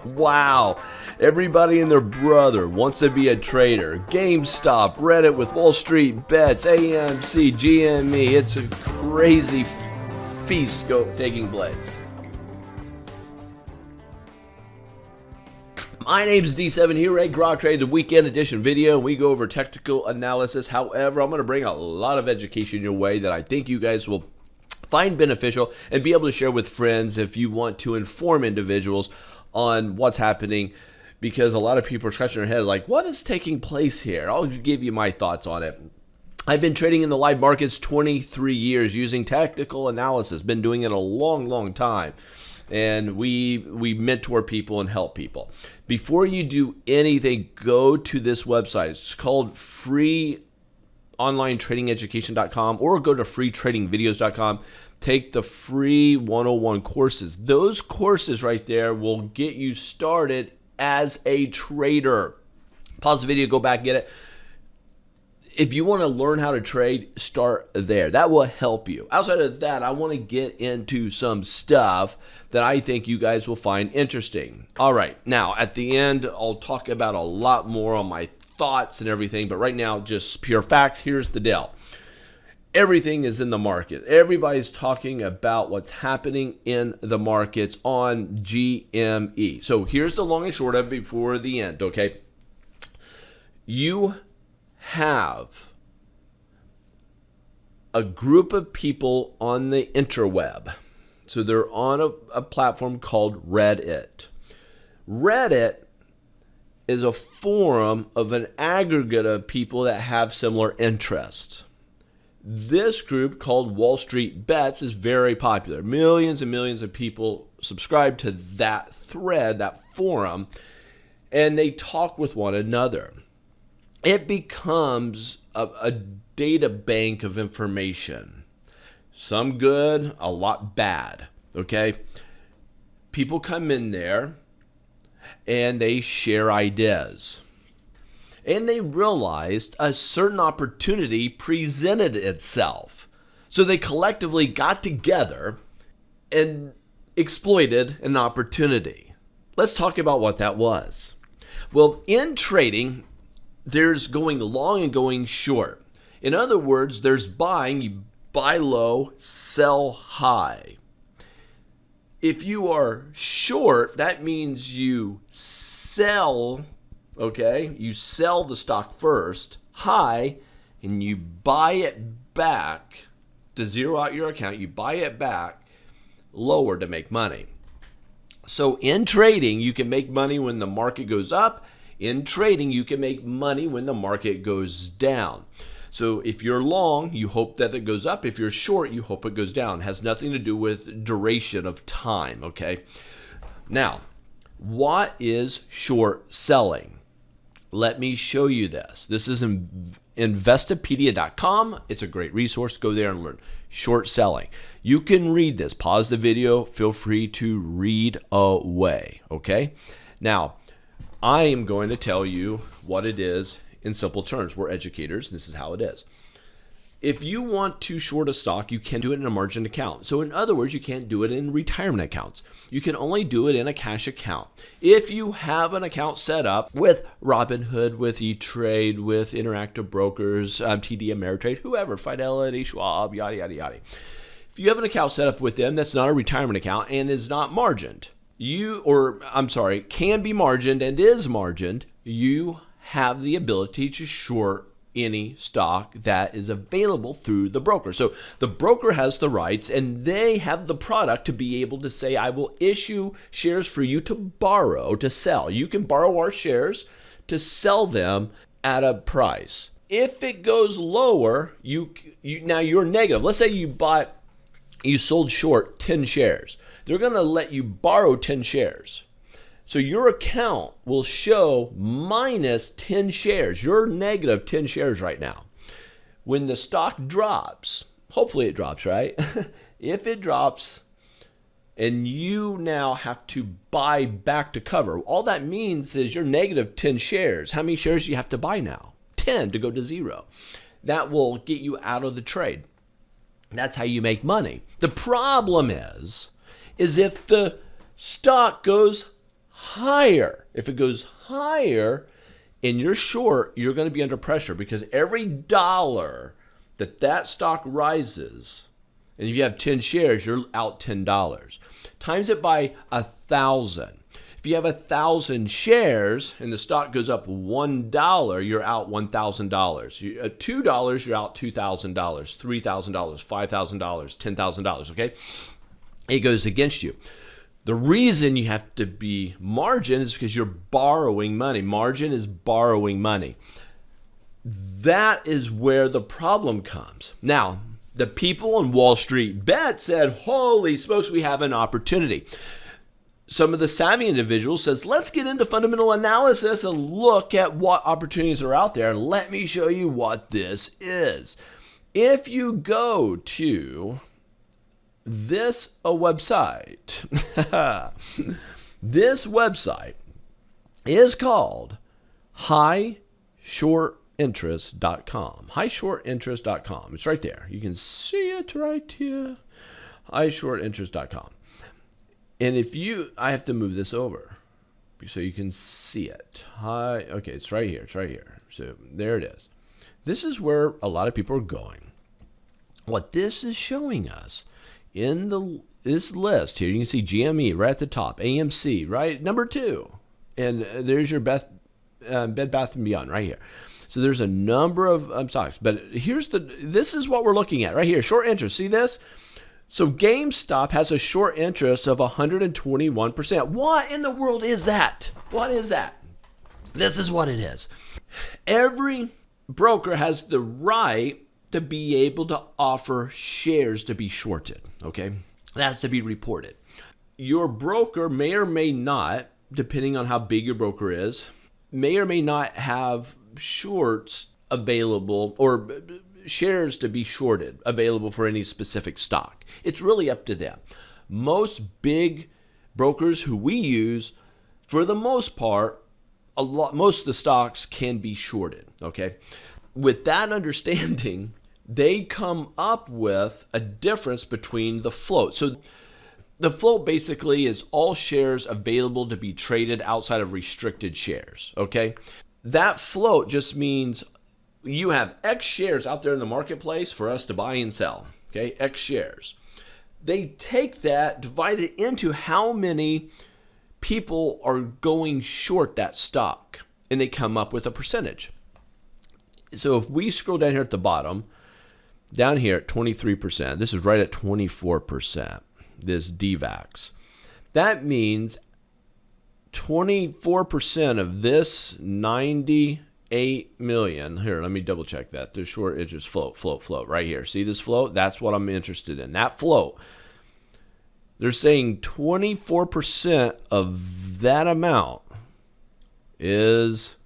Wow. Everybody and their brother wants to be a trader. Gamestop, Reddit with WallStreetBets, AMC, GME. It's a crazy feast taking place. My name's D7 here at Grok Trade, the weekend edition video. We go over technical analysis. However, I'm going to bring a lot of education your way that I think you guys will find beneficial and be able to share with friends if you want to inform individuals on what's happening, because a lot of people are scratching their head like, what is taking place here? I'll give you my thoughts on it. I've been trading in the live markets 23 years using technical analysis. Been doing it a long time. And we mentor people and help people. Before you do anything, go to this website. It's called freeonlinetradingeducation.com, or go to freetradingvideos.com. Take the free 101 courses. Those courses right there will get you started as a trader. Pause the video, go back, get it. If you want to learn how to trade, start there. That will help you. Outside of that, I want to get into some stuff that I think you guys will find interesting. All right, now at the end, I'll talk about a lot more on my thoughts and everything, but right now, just pure facts. Here's the deal. Everything is in the market. Everybody's talking about what's happening in the markets on GME. So here's the long and short of it before the end, okay? You have a group of people on the interweb. So they're on a platform called Reddit. Reddit is a forum of an aggregate of people that have similar interests. This group called WallStreetBets is very popular. Millions and millions of people subscribe to that thread, that forum, and they talk with one another. It becomes a data bank of information. Some good, a lot bad, okay? People come in there and they share ideas. And they realized a certain opportunity presented itself. So they collectively got together and exploited an opportunity. Let's talk about what that was. Well, in trading, there's going long and going short. In other words, there's buying. You buy low, sell high. If you are short, that means you sell, okay? You sell the stock first, high, and you buy it back to zero out your account. You buy it back lower to make money. So in trading, you can make money when the market goes up. In trading, you can make money when the market goes down. So if you're long, you hope that it goes up. If you're short, you hope it goes down. It has nothing to do with duration of time, okay? Now, what is short selling? Let me show you this. This is Investopedia.com. It's a great resource. Go there and learn. Short selling. You can read this. Pause the video. Feel free to read away, okay? Now, I am going to tell you what it is in simple terms. We're educators, and this is how it is. If you want to short a stock, you can do it in a margin account. So in other words, you can't do it in retirement accounts. You can only do it in a cash account. If you have an account set up with Robinhood, with E-Trade, with Interactive Brokers, TD Ameritrade, whoever, Fidelity, Schwab, yada, yada, yada. If you have an account set up with them that's not a retirement account and is not margined, can be margined and is margined, you have the ability to short any stock that is available through the broker. So the broker has the rights and they have the product to be able to say, I will issue shares for you to borrow, to sell. You can borrow our shares to sell them at a price. If it goes lower, now you're negative. Let's say you sold short 10 shares. They're going to let you borrow 10 shares. So your account will show minus 10 shares. You're negative 10 shares right now. When the stock drops, hopefully it drops, right? If it drops and you now have to buy back to cover, all that means is you're negative 10 shares. How many shares do you have to buy now? 10 to go to zero. That will get you out of the trade. That's how you make money. The problem is if the stock goes higher. If it goes higher and you're short, you're going to be under pressure because every dollar that stock rises, and if you have 10 shares, you're out $10. Times it by 1,000. If you have 1,000 shares and the stock goes up $1, you're out $1,000. At $2, you're out $2,000, $3,000, $5,000, $10,000, okay? It goes against you. The reason you have to be margin is because you're borrowing money. Margin is borrowing money. That is where the problem comes. Now, the people on WallStreetBets said, holy smokes, we have an opportunity. Some of the savvy individuals says, let's get into fundamental analysis and look at what opportunities are out there. Let me show you what this is. If you go to this website, this website is called highshortinterest.com. highshortinterest.com. It's right there. You can see it right here. highshortinterest.com. And I have to move this over so you can see it. Okay, it's right here. It's right here. So there it is. This is where a lot of people are going. What this is showing us in this list here, you can see GME right at the top, AMC right number 2, and there's your Bed Bath & Beyond right here. So there's a number of stocks, but this is what we're looking at right here. Short interest. See this? So Gamestop has a short interest of 121%. What in the world is that? What is that? This is what it is. Every broker has the right to be able to offer shares to be shorted, okay? That's to be reported. Your broker may or may not, depending on how big your broker is, may or may not have shorts available or shares to be shorted available for any specific stock. It's really up to them. Most big brokers who we use, for the most part, most of the stocks can be shorted, okay? With that understanding, they come up with a difference between the float. So the float basically is all shares available to be traded outside of restricted shares, okay? That float just means you have X shares out there in the marketplace for us to buy and sell, okay? X shares. They take that, divide it into how many people are going short that stock, and they come up with a percentage. So if we scroll down here at the bottom, down here at 23%, this is right at 24%, this DVAX. That means 24% of this 98 million. Here, let me double check that. The short interest float right here. See this float? That's what I'm interested in. That float. They're saying 24% of that amount is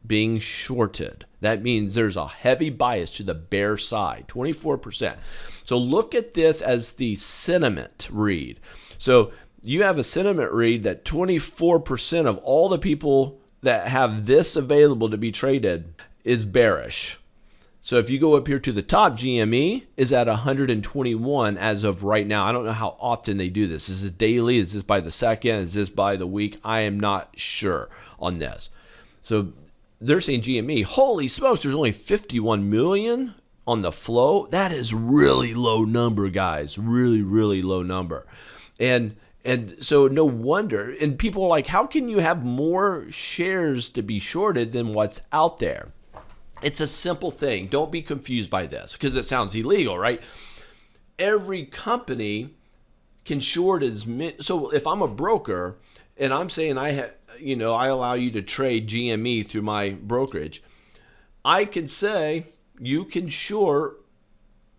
being shorted. That means there's a heavy bias to the bear side, 24%. So look at this as the sentiment read. So you have a sentiment read that 24% of all the people that have this available to be traded is bearish. So if you go up here to the top, GME is at 121 as of right now. I don't know how often they do this. Is this daily? Is this by the second? Is this by the week? I am not sure on this. So they're saying GME, holy smokes, there's only 51 million on the flow. That is really low number, guys. Really, really low number. And so no wonder. And people are like, how can you have more shares to be shorted than what's out there? It's a simple thing. Don't be confused by this because it sounds illegal, right? Every company can short as many. So if I'm a broker and I'm saying I allow you to trade GME through my brokerage, I can say you can short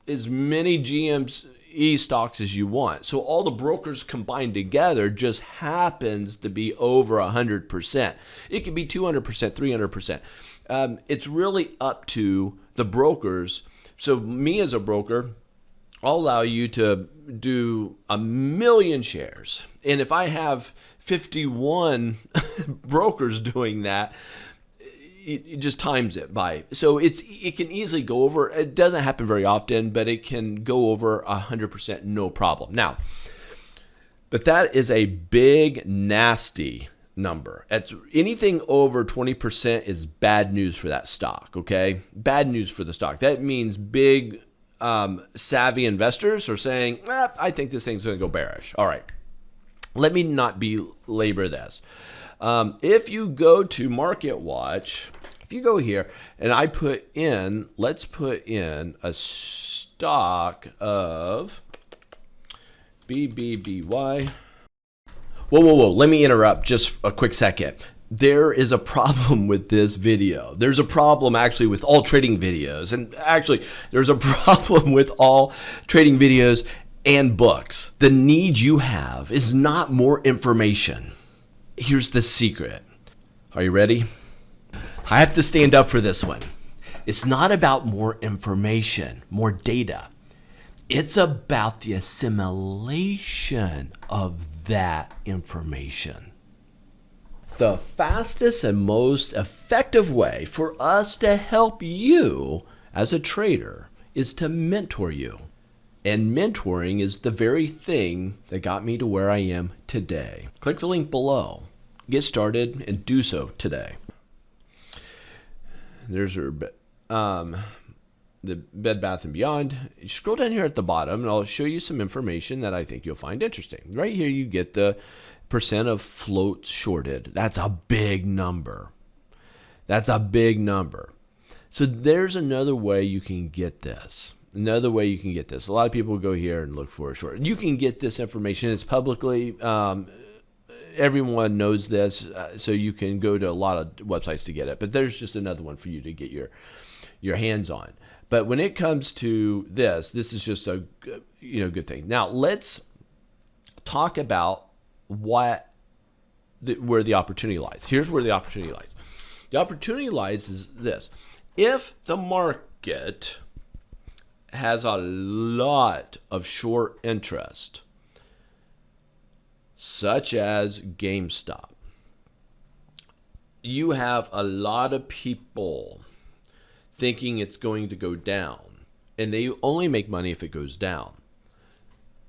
as many GME stocks as you want. So all the brokers combined together just happens to be over 100%. It could be 200%, 300%. It's really up to the brokers. So me as a broker, I'll allow you to do 1 million shares. And if I have 51 brokers doing that, it just times it by. So it can easily go over. It doesn't happen very often, but it can go over 100%, no problem. Now, but that is a big, nasty number. It's anything over 20% is bad news for that stock, okay? Bad news for the stock. That means big savvy investors are saying, I think this thing's going to go bearish. All right. Let me not belabor this. If you go to Market Watch, if you go here and let's put in a stock of BBBY. Whoa. Let me interrupt just a quick second. There is a problem with this video. There's a problem actually with all trading videos. And actually, there's a problem with all trading videos and books. The need you have is not more information. Here's the secret. Are you ready? I have to stand up for this one. It's not about more information, more data. It's about the assimilation of that information. The fastest and most effective way for us to help you as a trader is to mentor you. And mentoring is the very thing that got me to where I am today. Click the link below. Get started and do so today. There's our the Bed Bath & Beyond. You scroll down here at the bottom and I'll show you some information that I think you'll find interesting. Right here you get the percent of floats shorted. That's a big number. That's a big number. So there's another way you can get this. A lot of people go here and look for a short. You can get this information. It's publicly, everyone knows this, so you can go to a lot of websites to get it. But there's just another one for you to get your hands on. But when it comes to this is just a good thing. Now let's talk about where the opportunity lies. Here's where the opportunity lies. The opportunity lies is this: if the market has a lot of short interest, such as Gamestop, you have a lot of people thinking it's going to go down, and they only make money if it goes down.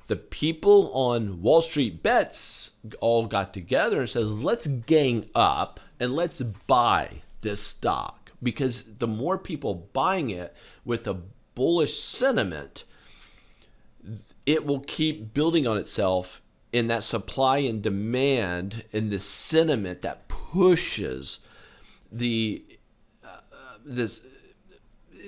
The people on WallStreetBets all got together and says, let's gang up and let's buy this stock, because the more people buying it with a bullish sentiment, it will keep building on itself in that supply and demand and the sentiment that pushes the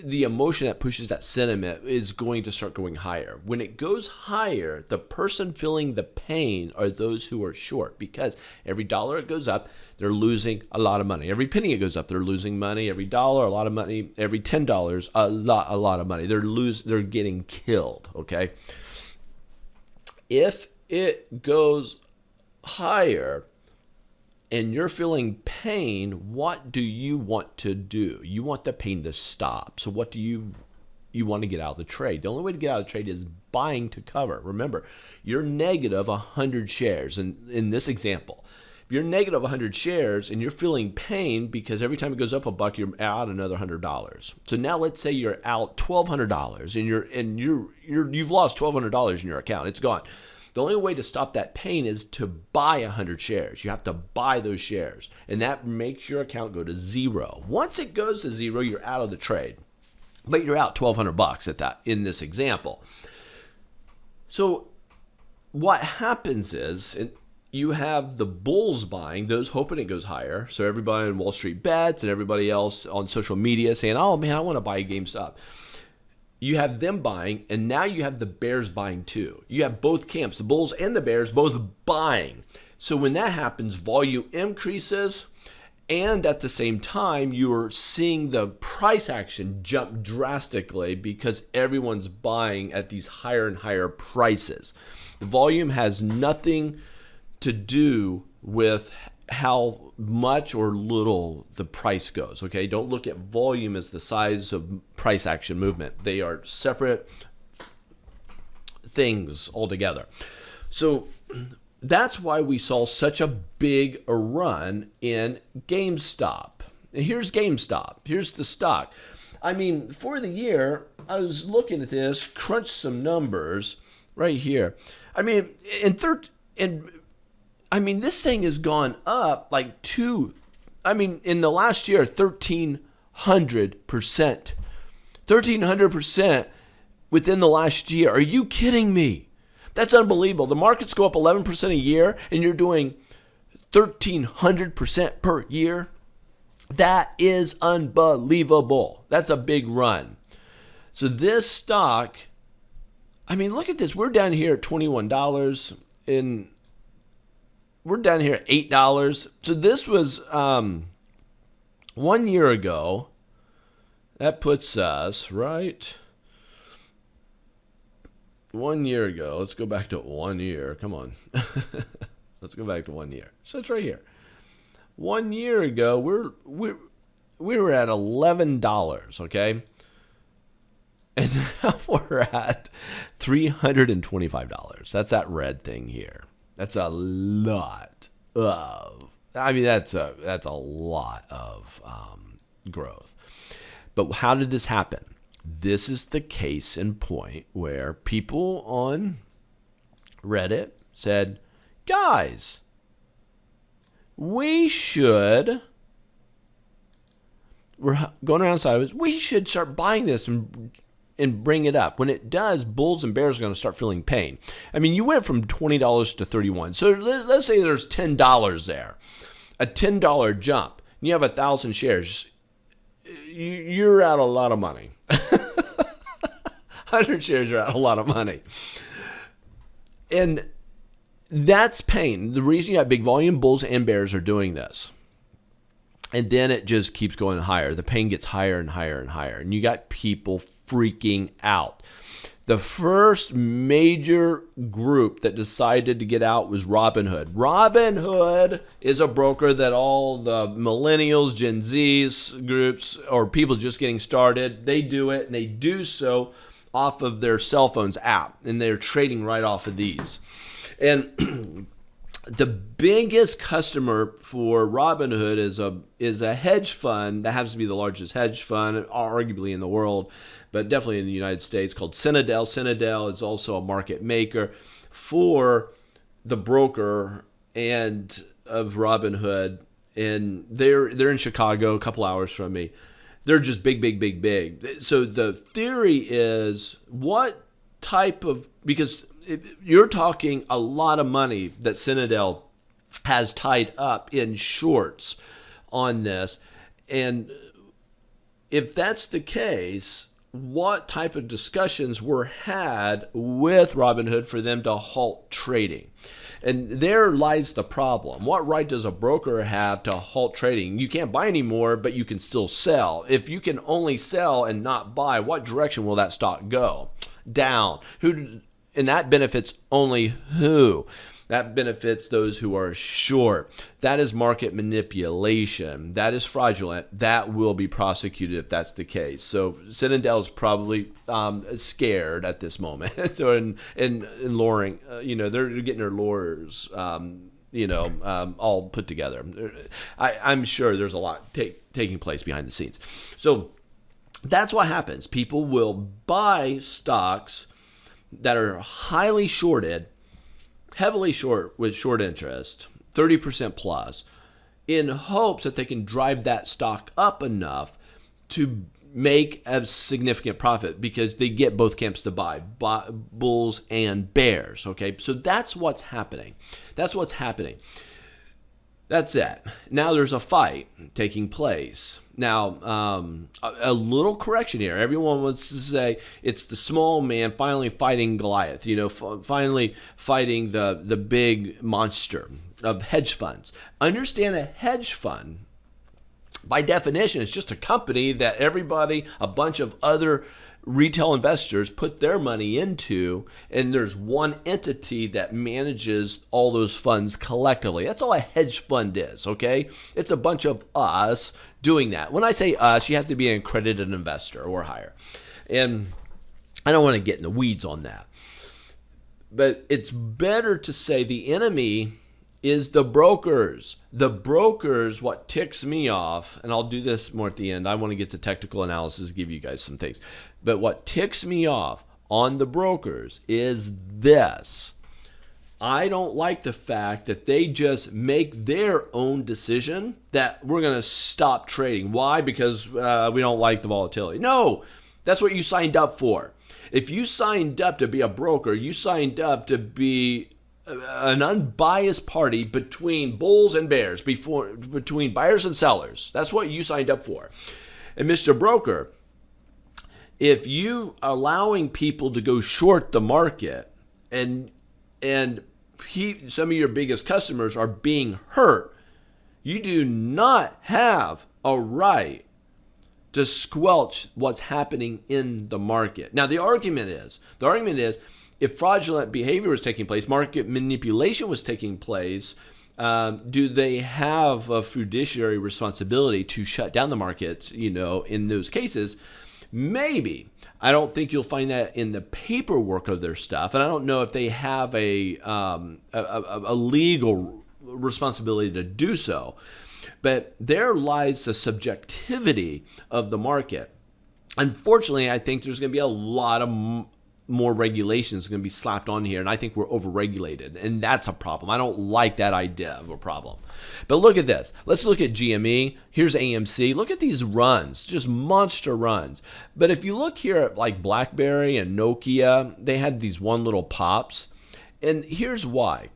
emotion that pushes that sentiment is going to start going higher. When it goes higher, the person feeling the pain are those who are short, because every dollar it goes up, they're losing a lot of money. Every penny it goes up, they're losing money. Every dollar, a lot of money. Every $10, a lot of money. They're getting killed, okay? If it goes higher and you're feeling pain, what do you want to do? You want the pain to stop. So what do you want to get out of the trade? The only way to get out of the trade is buying to cover. Remember, you're negative 100 shares. And in this example, if you're negative 100 shares and you're feeling pain because every time it goes up a buck, you're out another $100. So now let's say you're out $1,200 and you've lost $1,200 in your account. It's gone. The only way to stop that pain is to buy 100 shares. You have to buy those shares, and that makes your account go to zero. Once it goes to zero, you're out of the trade, but you're out $1,200 at that in this example. So what happens is you have the bulls buying, those hoping it goes higher. So everybody in WallStreetBets and everybody else on social media saying, oh man, I want to buy GameStop. You have them buying, and now you have the bears buying too. You have both camps, the bulls and the bears, both buying. So when that happens, volume increases, and at the same time, you're seeing the price action jump drastically because everyone's buying at these higher and higher prices. The volume has nothing to do with how much or little the price goes, okay? Don't look at volume as the size of price action movement. They are separate things altogether. So that's why we saw such a big run in GameStop. And here's GameStop. Here's the stock. I mean, for the year, I was looking at this, crunched some numbers right here. I mean, I mean, this thing has gone up like in the last year, 1,300%. 1,300% within the last year. Are you kidding me? That's unbelievable. The markets go up 11% a year and you're doing 1,300% per year. That is unbelievable. That's a big run. So this stock, I mean, look at this. We're down here at $21 we're down here at $8. So this was 1 year ago. That puts us right 1 year ago. Let's go back to 1 year. Come on. Let's go back to 1 year. So it's right here. 1 year ago, we were at $11, okay? And now we're at $325. That's that red thing here. That's a lot of. I mean, that's a lot of growth. But how did this happen? This is the case in point where people on Reddit said, guys, we're going around sideways. We should start buying this and bring it up. When it does, bulls and bears are going to start feeling pain. I mean, you went from $20 to $31. So let's say there's $10 there, a $10 jump. And you have 1,000 shares. You're out a lot of money. 100 shares are out a lot of money. And that's pain. The reason you got big volume, bulls and bears are doing this. And then it just keeps going higher. The pain gets higher and higher and higher. And you got people freaking out. The first major group that decided to get out was Robinhood. Robinhood is a broker that all the millennials, Gen Zs groups, or people just getting started, they do it, and they do so off of their cell phones app, and they're trading right off of these. And the biggest customer for Robinhood is a hedge fund that happens to be the largest hedge fund, arguably in the world, but definitely in the United States, called Citadel. Citadel is also a market maker for the broker and of Robinhood, and they're in Chicago, a couple hours from me. They're just big. So the theory is because you're talking a lot of money that Citadel has tied up in shorts on this. And if that's the case, what type of discussions were had with Robinhood for them to halt trading? And there lies the problem. What right does a broker have to halt trading? You can't buy anymore, but you can still sell. If you can only sell and not buy, what direction will that stock go? Down. And that benefits only who? That benefits those who are short. That is market manipulation. That is fraudulent. That will be prosecuted if that's the case. So Citadel is probably scared at this moment, and luring. They're getting their lawyers, all put together. I'm sure there's a lot taking place behind the scenes. So that's what happens. People will buy stocks that are highly shorted, heavily short with short interest, 30% plus, in hopes that they can drive that stock up enough to make a significant profit because they get both camps to buy, bulls and bears. Okay, so that's what's happening. That's it. Now there's a fight taking place. Now, a little correction here. Everyone wants to say it's the small man finally fighting Goliath, finally fighting the big monster of hedge funds. Understand a hedge fund, by definition, is just a company that a bunch of other retail investors put their money into, and there's one entity that manages all those funds collectively. That's all a hedge fund is, okay? It's a bunch of us doing that. When I say us, you have to be an accredited investor or higher. And I don't want to get in the weeds on that. But it's better to say the enemy is the brokers. The brokers, what ticks me off, and I'll do this more at the end. I want to get to technical analysis, give you guys some things. But what ticks me off on the brokers is this. I don't like the fact that they just make their own decision that we're going to stop trading. Why? Because we don't like the volatility. No, that's what you signed up for. If you signed up to be a broker, you signed up to be an unbiased party between bulls and bears, between buyers and sellers. That's what you signed up for. And Mr. Broker, if you are allowing people to go short the market and some of your biggest customers are being hurt, you do not have a right to squelch what's happening in the market. Now, the argument is, if fraudulent behavior was taking place, market manipulation was taking place, do they have a fiduciary responsibility to shut down the markets, in those cases? Maybe. I don't think you'll find that in the paperwork of their stuff, and I don't know if they have a legal responsibility to do so. But there lies the subjectivity of the market. Unfortunately, I think there's going to be a lot of more regulations going to be slapped on here, and I think we're overregulated, and that's a problem. I don't like that idea of a problem. But look at this. Let's look at GME. Here's AMC. Look at these runs, just monster runs. But if you look here at like BlackBerry and Nokia, they had these one little pops, and here's why.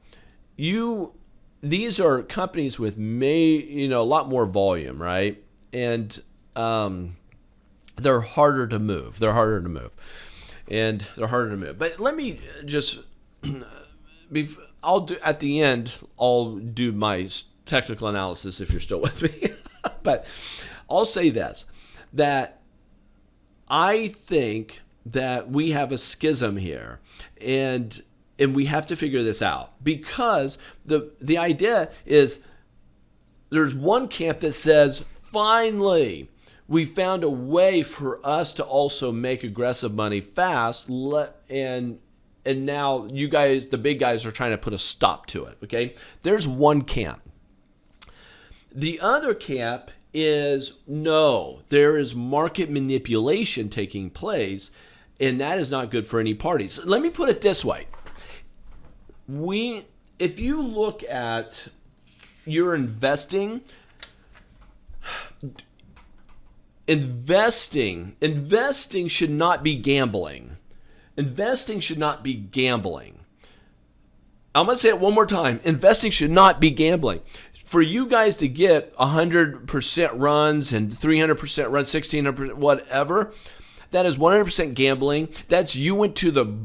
These are companies with a lot more volume, right? And they're harder to move. But let me just, at the end, I'll do my technical analysis if you're still with me. But I'll say this, that I think that we have a schism here, and we have to figure this out, because the idea is there's one camp that says, finally, we found a way for us to also make aggressive money fast, and now you guys, the big guys, are trying to put a stop to it, okay? There's one camp. The other camp is, no, there is market manipulation taking place, and that is not good for any parties. Let me put it this way. If you look at your investing should not be gambling. Investing should not be gambling. I'm going to say it one more time. Investing should not be gambling. For you guys to get 100% runs and 300% runs, 1600%, whatever, that is 100% gambling. That's you went to the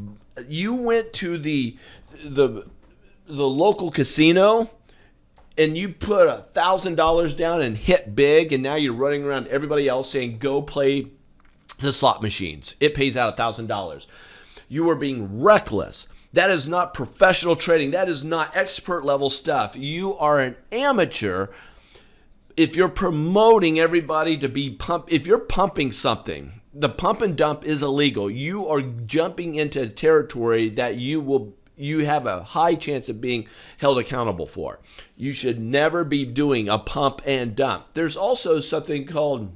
local casino and you put $1,000 down and hit big, and now you're running around everybody else saying, go play the slot machines. It pays out $1,000. You are being reckless. That is not professional trading. That is not expert level stuff. You are an amateur if you're promoting everybody to be if you're pumping something. The pump and dump is illegal. You are jumping into territory that you have a high chance of being held accountable for. You should never be doing a pump and dump. There's also something called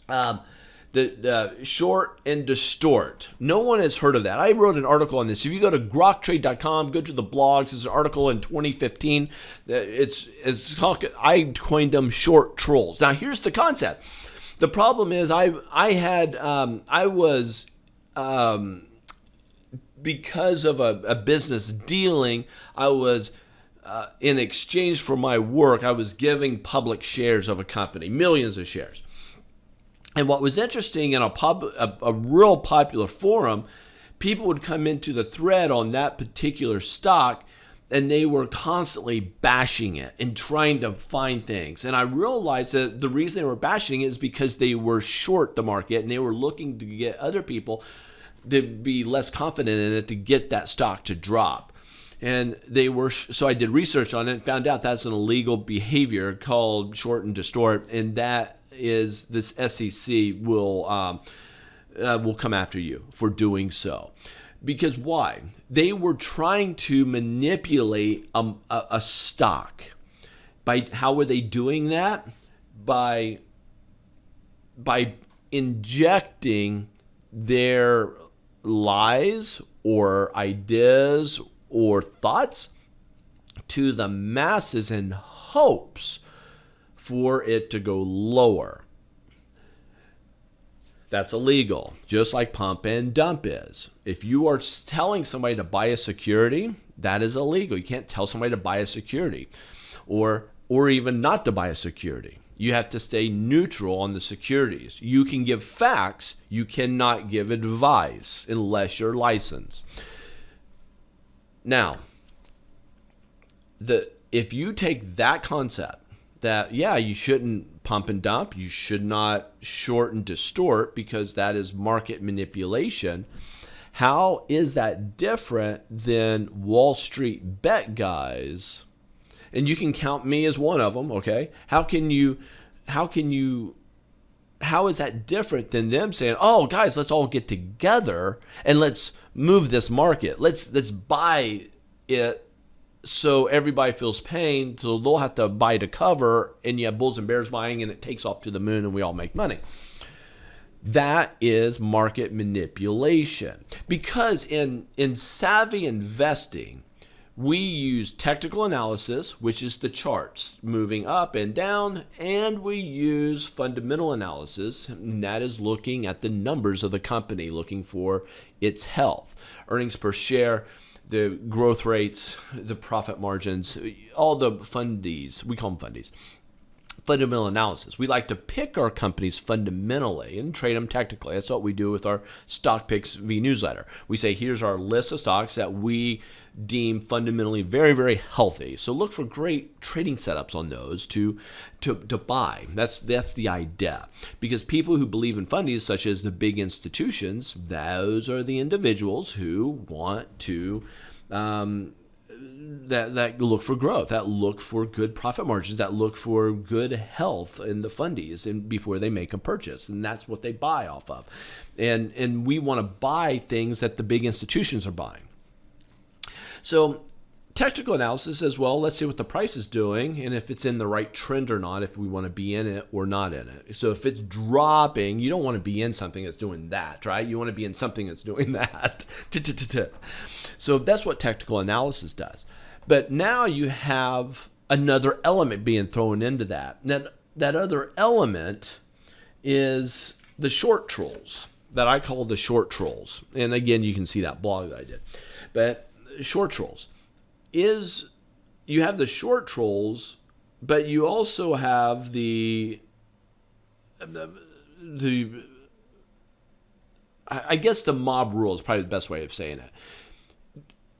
the short and distort. No one has heard of that. I wrote an article on this. If you go to groktrade.com, go to the blogs. There's an article in 2015. It's called, I coined them short trolls. Now here's the concept. The problem is because of a business dealing, I was in exchange for my work, I was giving public shares of a company, millions of shares. And what was interesting, in a real popular forum, people would come into the thread on that particular stock, and they were constantly bashing it and trying to find things. And I realized that the reason they were bashing it is because they were short the market, and they were looking to get other people to be less confident in it to get that stock to drop. And so I did research on it and found out that's an illegal behavior called short and distort, and that is this SEC will come after you for doing so. Because why? They were trying to manipulate a stock. How were they doing that? By injecting their lies or ideas or thoughts to the masses in hopes for it to go lower. That's illegal, just like pump and dump is. If you are telling somebody to buy a security, that is illegal. You can't tell somebody to buy a security or even not to buy a security. You have to stay neutral on the securities. You can give facts. You cannot give advice unless you're licensed. Now, if you take that concept that, yeah, you shouldn't pump and dump, you should not short and distort because that is market manipulation, how is that different than Wall Street bet guys? And you can count me as one of them, okay? How is that different than them saying, "Oh, guys, let's all get together and let's move this market. Let's buy it so everybody feels pain, so they'll have to buy to cover, and you have bulls and bears buying, and it takes off to the moon, and we all make money." That is market manipulation. Because in savvy investing, we use technical analysis, which is the charts moving up and down, and we use fundamental analysis, and that is looking at the numbers of the company, looking for its health, earnings per share, the growth rates, the profit margins, all the fundies. We call them fundies. Fundamental analysis. We like to pick our companies fundamentally and trade them technically. That's what we do with our Stock Picks V newsletter. We say, here's our list of stocks that we deem fundamentally very, very healthy. So look for great trading setups on those to buy. That's the idea. Because people who believe in fundies, such as the big institutions, those are the individuals who want to that look for growth, that look for good profit margins, that look for good health in the fundies and before they make a purchase. And that's what they buy off of. And we want to buy things that the big institutions are buying. So technical analysis says, well, let's see what the price is doing and if it's in the right trend or not, if we want to be in it or not in it. So if it's dropping, you don't want to be in something that's doing that, right? You want to be in something that's doing that. So that's what technical analysis does. But now you have another element being thrown into that. Now, that other element is the short trolls that I call the short trolls. And again, you can see that blog that I did. But short trolls is, you have the short trolls, but you also have the I guess the mob rule is probably the best way of saying it.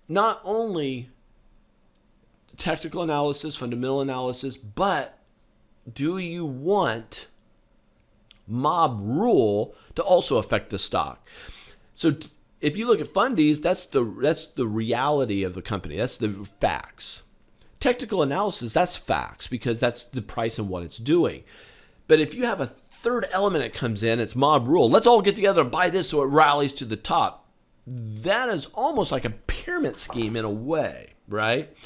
Not only technical analysis, fundamental analysis, but do you want mob rule to also affect the stock? So if you look at fundies, that's the reality of the company. That's the facts. Technical analysis, that's facts because that's the price and what it's doing. But if you have a third element that comes in, it's mob rule. Let's all get together and buy this so it rallies to the top. That is almost like a pyramid scheme in a way, right?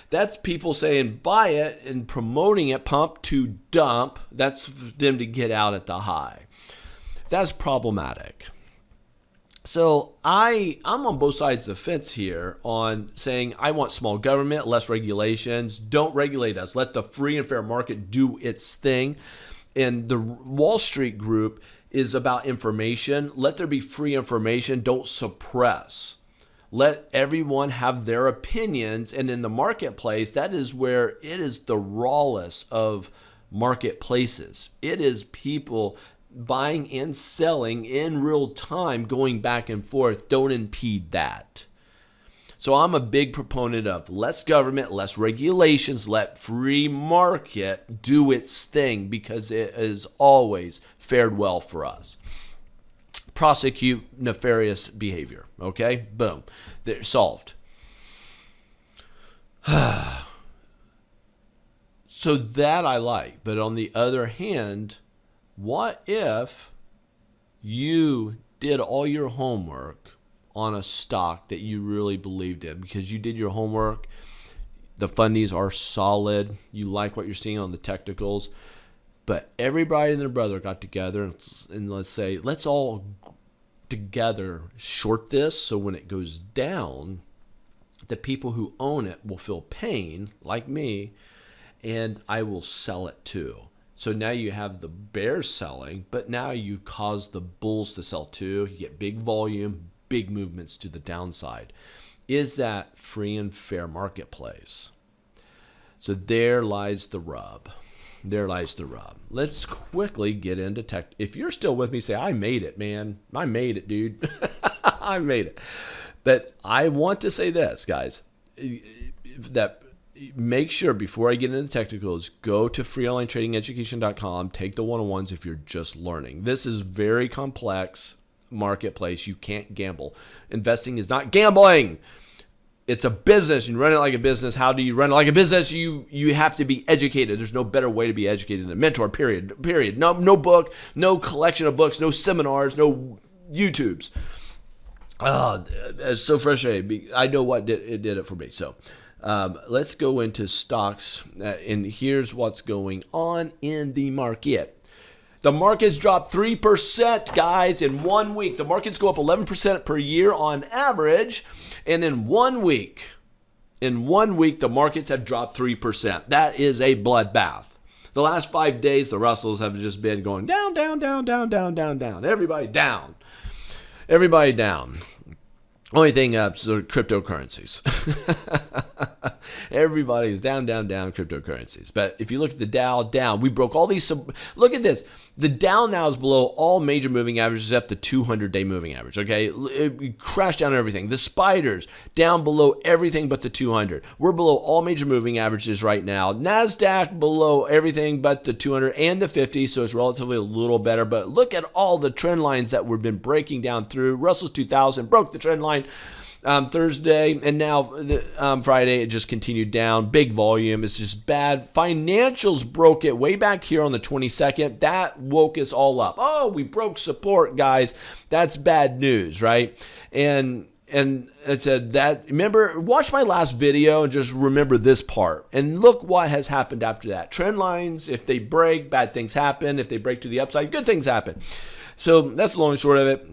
That's people saying buy it and promoting it, pump to dump. That's for them to get out at the high. That's problematic. So I'm on both sides of the fence here on saying I want small government, less regulations. Don't regulate us. Let the free and fair market do its thing. And the Wall Street group is about information. Let there be free information. Don't suppress. Let everyone have their opinions. And in the marketplace, that is where it is the rawest of marketplaces. It is people buying and selling in real time, going back and forth. Don't impede that. So I'm a big proponent of less government, less regulations, let free market do its thing because it has always fared well for us. Prosecute nefarious behavior. Okay? Boom. They're solved. So that I like. But on the other hand, what if you did all your homework on a stock that you really believed in because you did your homework, the fundies are solid, you like what you're seeing on the technicals, but everybody and their brother got together and let's say, let's all together short this so when it goes down, the people who own it will feel pain, like me, and I will sell it too. So now you have the bears selling, but now you cause the bulls to sell too. You get big volume, big movements to the downside. Is that free and fair marketplace? So there lies the rub. There lies the rub. Let's quickly get into tech. If you're still with me, say, I made it, man. I made it, dude. I made it. But I want to say this, guys, that make sure before I get into the technicals, go to freeonlinetradingeducation.com, take the one-on-ones if you're just learning. This is very complex marketplace. You can't gamble. Investing is not gambling. It's a business. You run it like a business. How do you run it like a business? You have to be educated. There's no better way to be educated than a mentor, period. No book, no collection of books, no seminars, no YouTubes. Oh, it's so frustrating. I know what did it for me. So let's go into stocks. And here's what's going on in the market. The market's dropped 3%, guys, in 1 week. The markets go up 11% per year on average. And in 1 week, the markets have dropped 3%. That is a bloodbath. The last 5 days, the Russells have just been going down, down, down, down, down, down, down. Everybody down. Everybody down. Only thing up is cryptocurrencies. Everybody's down, down, down cryptocurrencies. But if you look at the Dow, down. We broke all these. Look at this. The Dow now is below all major moving averages except the 200-day moving average. Okay, it crashed down everything. The spiders down below everything but the 200. We're below all major moving averages right now. Nasdaq below everything but the 200 and the 50, so it's relatively a little better. But look at all the trend lines that we've been breaking down through. Russell's 2000 broke the trend line Thursday, and now Friday it just continued down. Big volume. It's just bad. Financials broke it way back here on the 22nd. That woke us all up. Oh, we broke support, guys. That's bad news, right? And I said that, remember, watch my last video and just remember this part. And look what has happened after that. Trend lines, if they break, bad things happen. If they break to the upside, good things happen. So that's the long and short of it.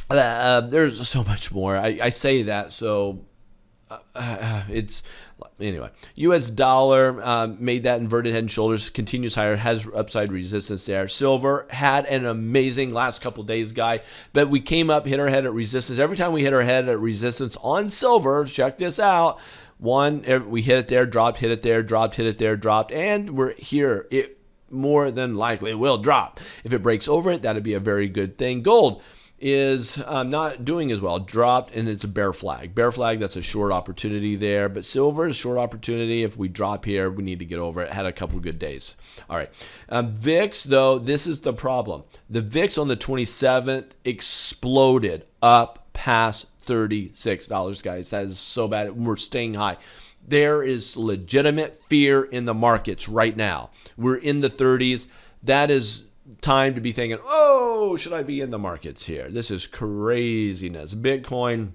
There's so much more. I say that, so it's anyway. U.S. dollar made that inverted head and shoulders, continues higher, has upside resistance there. Silver had an amazing last couple days, guy, but we came up, hit our head at resistance. Every time we hit our head at resistance on silver, check this out. We hit it there, dropped, hit it there, dropped, hit it there, dropped, and we're here. It more than likely will drop. If it breaks over it, that'd be a very good thing. Gold is not doing as well. Dropped, and it's a bear flag. Bear flag, that's a short opportunity there. But silver is a short opportunity. If we drop here, we need to get over it. Had a couple good days. All right. VIX, though, this is the problem. The VIX on the 27th exploded up past $36, guys. That is so bad. We're staying high. There is legitimate fear in the markets right now. We're in the 30s. That is time to be thinking, oh, should I be in the markets here? This is craziness. Bitcoin,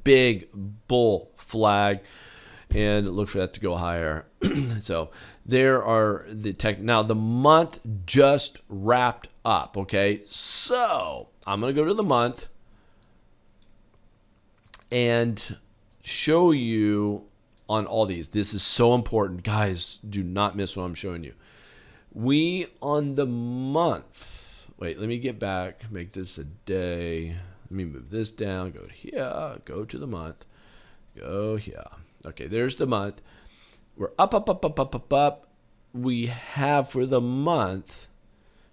big bull flag, and look for that to go higher. So there are the tech. Now the month just wrapped up. Okay, so I'm gonna go to the month and show you on all these. This is so important, guys. Do not miss what I'm showing you. We on the month, wait, let me get back, make this a day. Let me move this down, go here, go to the month, go here. Okay, there's the month. We're up, up, up, up, up, up, up. We have for the month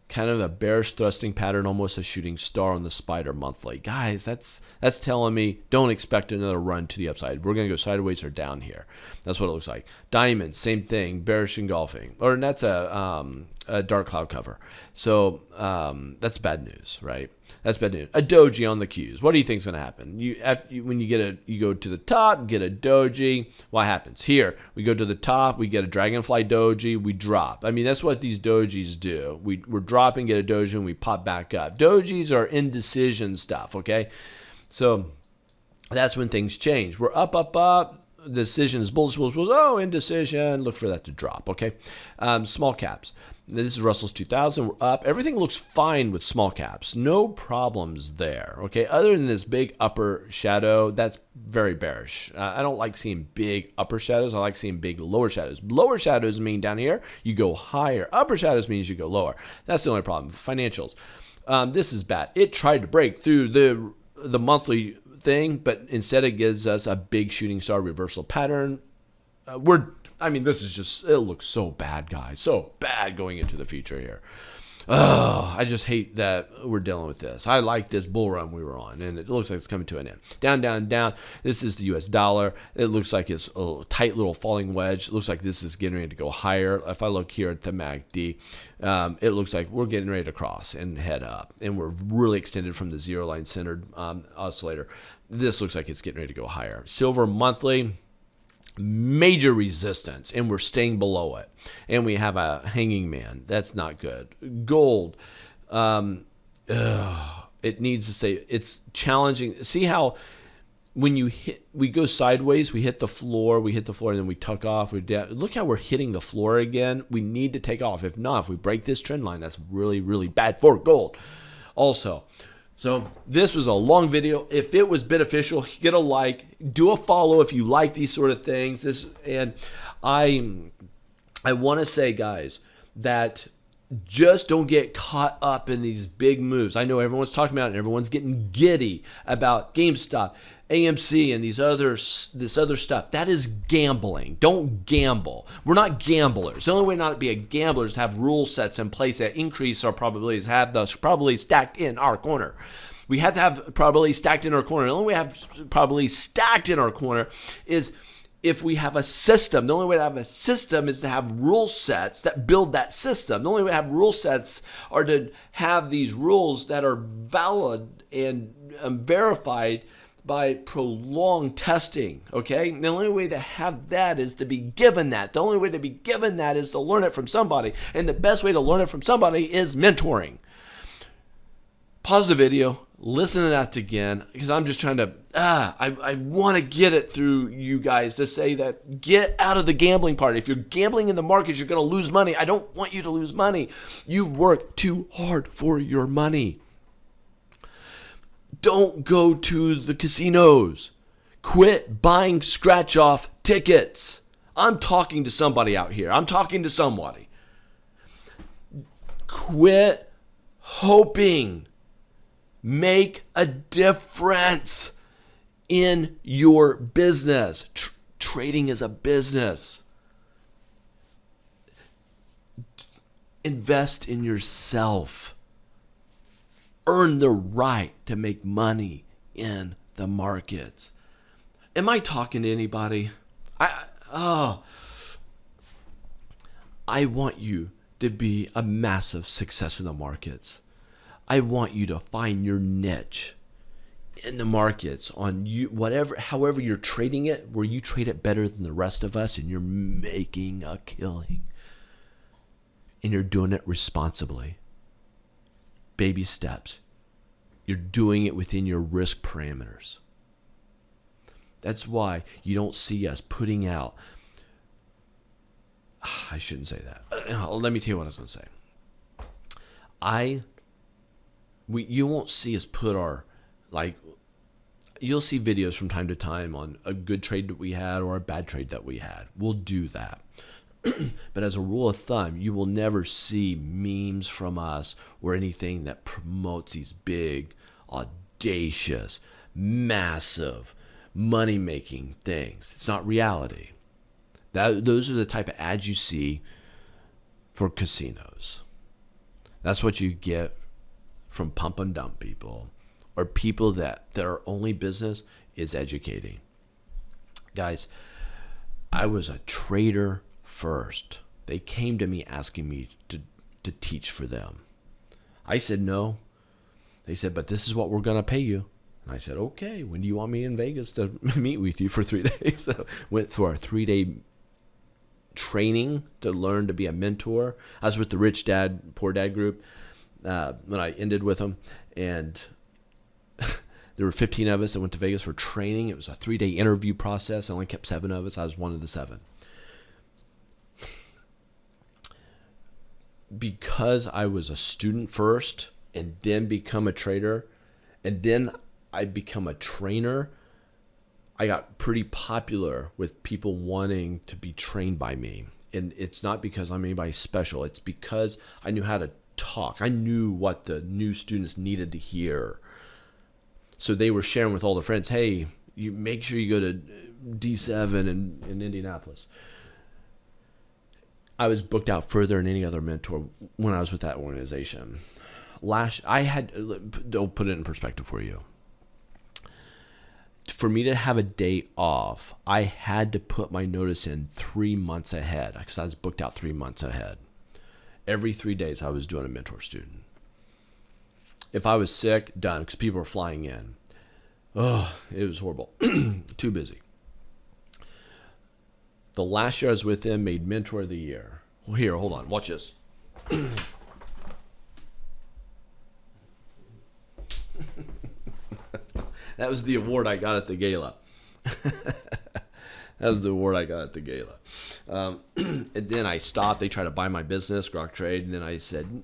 kind of a bearish thrusting pattern, almost a shooting star on the spider monthly. Guys, that's telling me don't expect another run to the upside. We're going to go sideways or down here. That's what it looks like. Diamond, same thing, bearish engulfing. Or that's a dark cloud cover. So that's bad news, right? That's bad news. A doji on the Qs. What do you think is going to happen? When you go to the top, get a doji. What happens? Here, we go to the top, we get a dragonfly doji, we drop. I mean, that's what these dojis do. We're dropping, get a doji, and we pop back up. Dojis are indecision stuff, okay? So that's when things change. We're up, up, up. Decision is bullish, bullish, bullish. Oh, indecision. Look for that to drop, okay? Small caps. This is Russell's 2000. We're up. Everything looks fine with small caps. No problems there. Okay. Other than this big upper shadow, that's very bearish. I don't like seeing big upper shadows. I like seeing big lower shadows. Lower shadows mean down here, you go higher. Upper shadows means you go lower. That's the only problem. Financials. This is bad. It tried to break through the monthly thing, but instead it gives us a big shooting star reversal pattern. This is just, it looks so bad, guys. So bad going into the future here. I just hate that we're dealing with this. I like this bull run we were on, and it looks like it's coming to an end. Down, down, down. This is the US dollar. It looks like it's a tight little falling wedge. It looks like this is getting ready to go higher. If I look here at the MACD, it looks like we're getting ready to cross and head up, and we're really extended from the zero line centered oscillator. This looks like it's getting ready to go higher. Silver monthly, major resistance, and we're staying below it, and we have a hanging man. That's not good. Gold, it needs to stay. It's challenging. See how when we go sideways, we hit the floor, and then we tuck off. Look how we're hitting the floor again. We need to take off. If not, if we break this trend line, that's really, really bad for gold. Also, so this was a long video. If it was beneficial, get a like, do a follow if you like these sort of things. I want to say, guys, that just don't get caught up in these big moves. I know everyone's talking about it and everyone's getting giddy about GameStop, AMC, and this other stuff. That is gambling. Don't gamble. We're not gamblers. The only way not to be a gambler is to have rule sets in place that increase our probabilities, have those probabilities stacked in our corner. We have to have probabilities stacked in our corner. The only way to have probabilities stacked in our corner is if we have a system. The only way to have a system is to have rule sets that build that system. The only way to have rule sets are to have these rules that are valid and verified by prolonged testing, okay? The only way to have that is to be given that. The only way to be given that is to learn it from somebody. And the best way to learn it from somebody is mentoring. Pause the video, listen to that again, because I'm just trying to, I want to get it through you guys to say that get out of the gambling part. If you're gambling in the markets, you're going to lose money. I don't want you to lose money. You've worked too hard for your money. Don't go to the casinos. Quit buying scratch-off tickets. I'm talking to somebody out here. I'm talking to somebody. Quit hoping. Make a difference in your business. Trading is a business. Invest in yourself. Earn the right to make money in the markets. Am I talking to anybody? I want you to be a massive success in the markets. I want you to find your niche in the markets on you, however you're trading it, where you trade it better than the rest of us and you're making a killing. And you're doing it responsibly. Baby steps. You're doing it within your risk parameters. That's why you don't see us putting out. I shouldn't say that. Let me tell you what I was going to say. You won't see us put you'll see videos from time to time on a good trade that we had or a bad trade that we had. We'll do that. But as a rule of thumb, you will never see memes from us or anything that promotes these big, audacious, massive, money-making things. It's not reality. Those are the type of ads you see for casinos. That's what you get from pump and dump people or people that their only business is educating. Guys, I was a trader first. They came to me asking me to teach for them. I said no. They said, but this is what we're going to pay you. And I said, okay, when do you want me in Vegas to meet with you for 3 days? So went through our 3-day training to learn to be a mentor. I was with the Rich Dad, Poor Dad group when I ended with them. And there were 15 of us that went to Vegas for training. It was a 3-day interview process. I only kept 7 of us. I was one of the 7. because I was a student first and then become a trader and then I become a trainer, I got pretty popular with people wanting to be trained by me. And it's not because I'm anybody special. It's because I knew how to talk. I knew what the new students needed to hear. So they were sharing with all their friends, hey, you make sure you go to D7 in Indianapolis. I was booked out further than any other mentor when I was with that organization. I'll put it in perspective for you. For me to have a day off, I had to put my notice in 3 months ahead because I was booked out 3 months ahead. Every 3 days I was doing a mentor student. If I was sick, done, because people were flying in. Oh, it was horrible. Too busy. The last year I was with them made Mentor of the Year. Well, here, hold on. Watch this. That was the award I got at the gala. That was the award I got at the gala. And then I stopped. They tried to buy my business, Grok Trade. And then I said,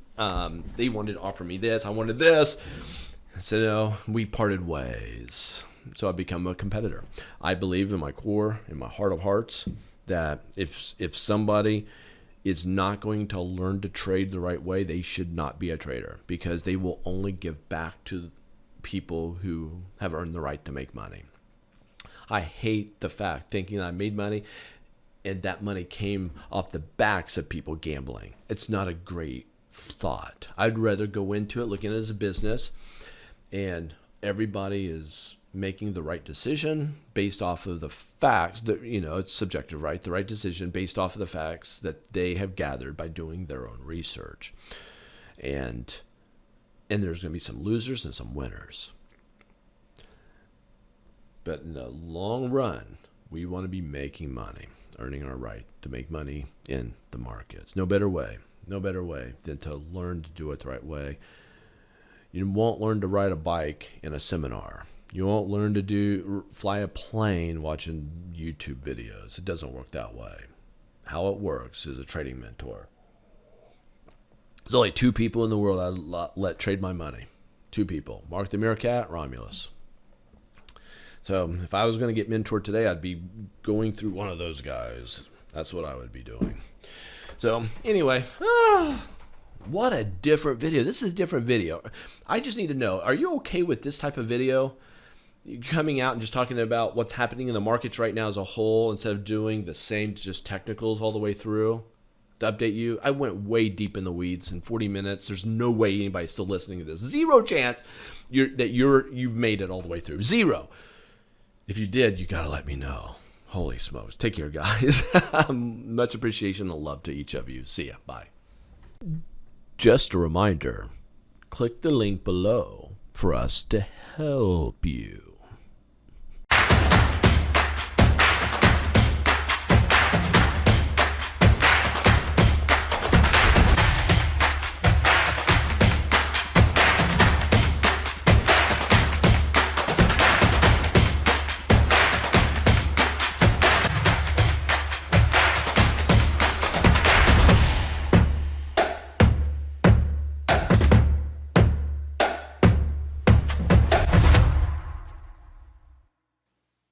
they wanted to offer me this. I wanted this. I said, no, we parted ways. So I become a competitor. I believe in my core, in my heart of hearts, that if somebody is not going to learn to trade the right way, they should not be a trader, because they will only give back to people who have earned the right to make money. I hate the fact thinking that I made money and that money came off the backs of people gambling. It's not a great thought. I'd rather go into it looking at it as a business, and everybody is making the right decision based off of the facts that, it's subjective, right? The right decision based off of the facts that they have gathered by doing their own research. And there's going to be some losers and some winners. But in the long run, we want to be making money, earning our right to make money in the markets. No better way than to learn to do it the right way. You won't learn to ride a bike in a seminar. You won't learn to fly a plane watching YouTube videos. It doesn't work that way. How it works is a trading mentor. There's only 2 people in the world I'd let trade my money. 2 people. Mark the Meerkat, Romulus. So if I was going to get mentored today, I'd be going through one of those guys. That's what I would be doing. So anyway, what a different video. This is a different video. I just need to know, are you okay with this type of video? Coming out and just talking about what's happening in the markets right now as a whole, instead of doing the same just technicals all the way through to update you. I went way deep in the weeds in 40 minutes. There's no way anybody's still listening to this. Zero chance you've made it all the way through. Zero. If you did, you got to let me know. Holy smokes. Take care, guys. Much appreciation and love to each of you. See ya. Bye. Just a reminder, click the link below for us to help you.